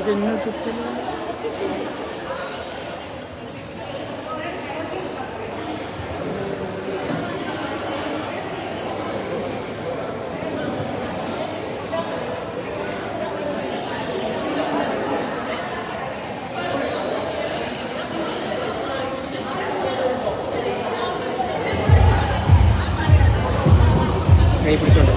കഴിഞ്ഞ ചുറ്റൽ കൈ പിടിച്ചോണ്ട്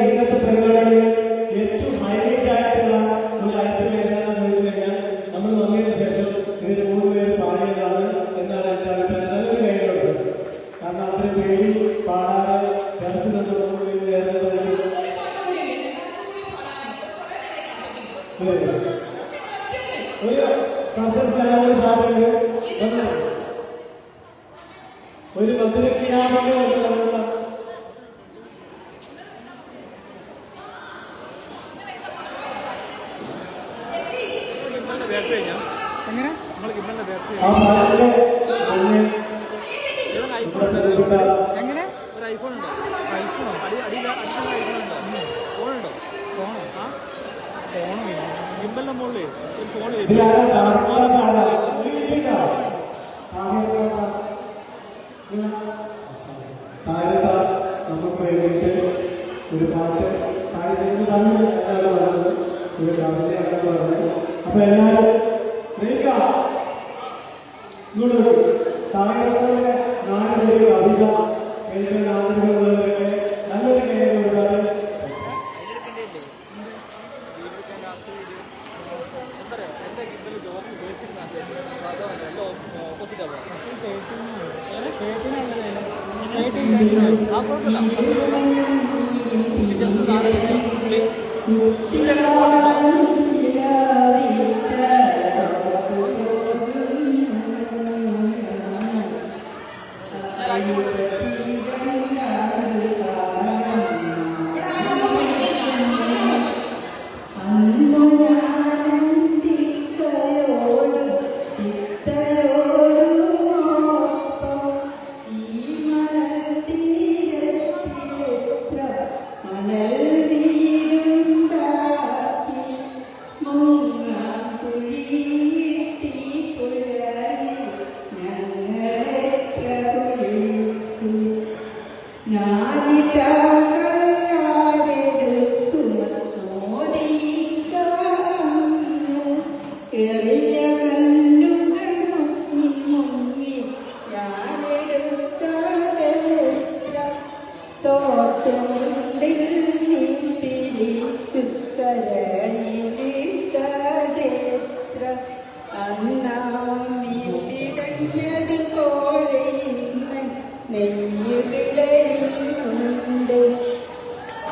ഇന്നത്തെ പരിപാടിയിൽ ഏറ്റവും ഹൈലൈറ്റ് ആയിട്ടുള്ള ഒരു ഐറ്റം ഏതാണെന്ന് ചോദിച്ചു കഴിഞ്ഞാൽ നമ്മൾ വന്നതിന് ശേഷം ഇവർ 3 പേര് പാടിയതാണ് എന്നാണ് എൻ്റെ അഭിപ്രായം. നല്ലൊരു കാര്യമുണ്ട്. കാരണം അവരുടെ പേടി പാടാതെ കളിച്ചു നിന്ന് ഒരു സദസ്സൊരു പാട്ടുണ്ട്. ഒരു മധുരക്കിനാവിന്റെ എങ്ങനെ നമ്മൾ കിട്ടുന്ന എങ്ങനെ ഒരു ഐഫോൺ ഉണ്ടോ? ഐഫോണോ? അടിയില്ല അടിച്ചുള്ള ഐഫോൺ ഉണ്ടോ? ഫോണുണ്ടോ? ഫോണോ? ആ ഫോണ് ഗിംബലിന്റെ മുകളിൽ ഒരു ഫോൺ നമുക്ക് വേണ്ടിയിട്ട് ഒരു പാട്ട് പാടുന്നതാണ് പറഞ്ഞത്. ഒരു കവിതയാണ് പറഞ്ഞത്. അപ്പൊ എല്ലാവരും താഴെ 4 പേര് കവിത കേൾക്കാൻ ആഗ്രഹമുള്ളവരൊക്കെ നല്ലൊരു കാര്യം കൊടുക്കാതെ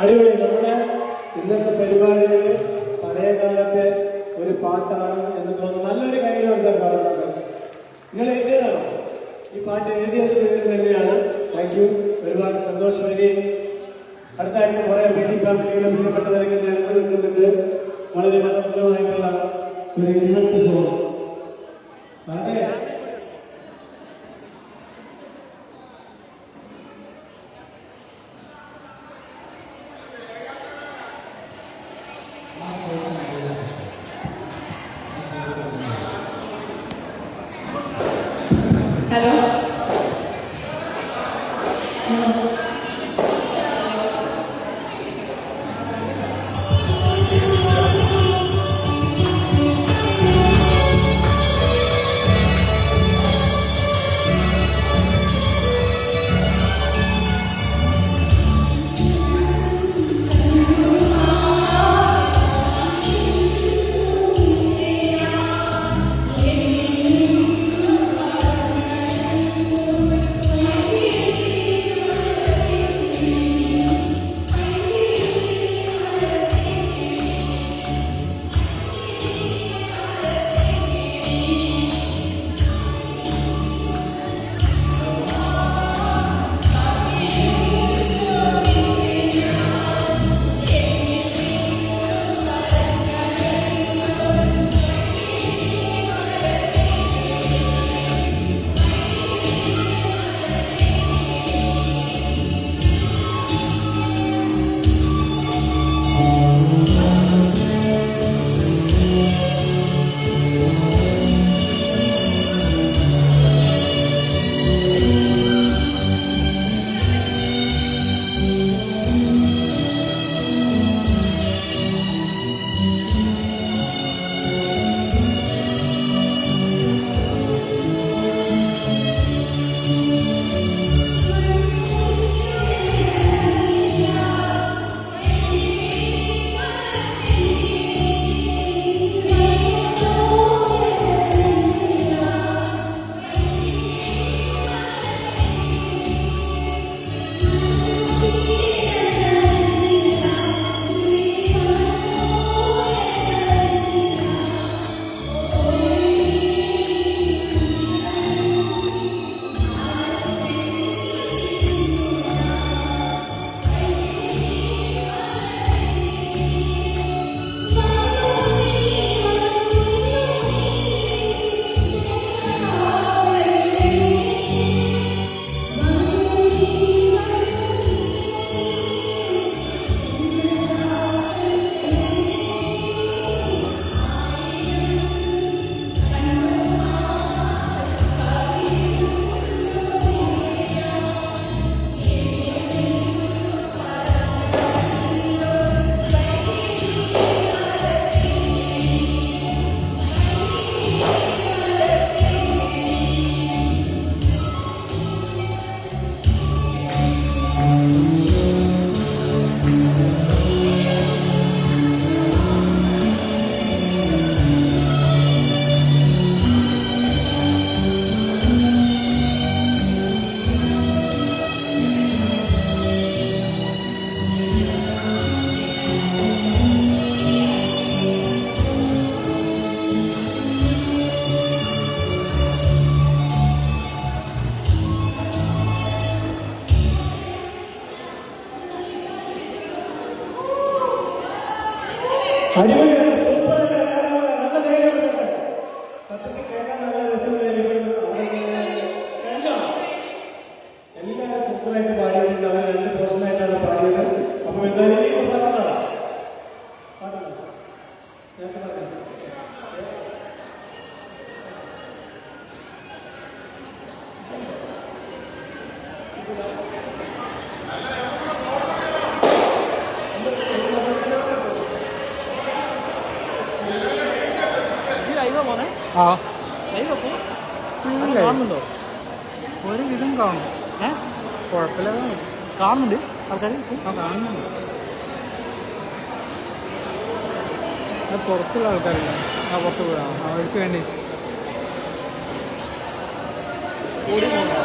അടിപൊളി. നമ്മുടെ ഇന്നത്തെ പരിപാടിയിൽ പഴയകാലത്തെ ഒരു പാട്ടാണ് എന്ന് തോന്നുന്നു. നല്ലൊരു കാര്യം എടുത്താൽ പറഞ്ഞത് നിങ്ങൾ എഴുതിയതാണോ? ഈ പാട്ട് എഴുതിയത് പേര് തന്നെയാണ്. Thank you. ഒരുപാട് സന്തോഷം. ഇനി അടുത്തായിട്ട് കുറെ വീട്ടി ഫാമിലിയിലെ പ്രിയപ്പെട്ടവരൊക്കെ നിരന്ന് നിൽക്കുന്നുണ്ട്. വളരെ മനോഹരമായിട്ടുള്ള ഒരു ഇന്നത്തെ സോങ്. അതെ, ഹലോ അടിപൊളിയാണ്, സൂപ്പറല്ലേ, നല്ല ധൈര്യമുണ്ട്. സത്യത്തിൽ കേൾക്കാൻ നല്ല രസമായിരുന്നു. എല്ലാവരും സൂപ്പറായിട്ട് പാടിയിട്ടുണ്ട്. അവർ 2 പോർഷനായിട്ടാണ് പാടിയത്. അപ്പൊ എന്തായാലും പാടുന്നതാ ഈ ലൈവാ പോന്നെ? ആ ലൈവ് അപ്പോ കാണുന്നുണ്ടോ? ഒരു വിധം കാണും. കുഴപ്പമില്ല, കാണുന്നുണ്ട് ആൾക്കാർ? ആ കാണുന്നുണ്ട്. അത് പുറത്തുള്ള ആൾക്കാരില്ല, ആ പുറത്ത് പോയാ അവർക്ക് വേണ്ടി ഓടി പോകുന്നു.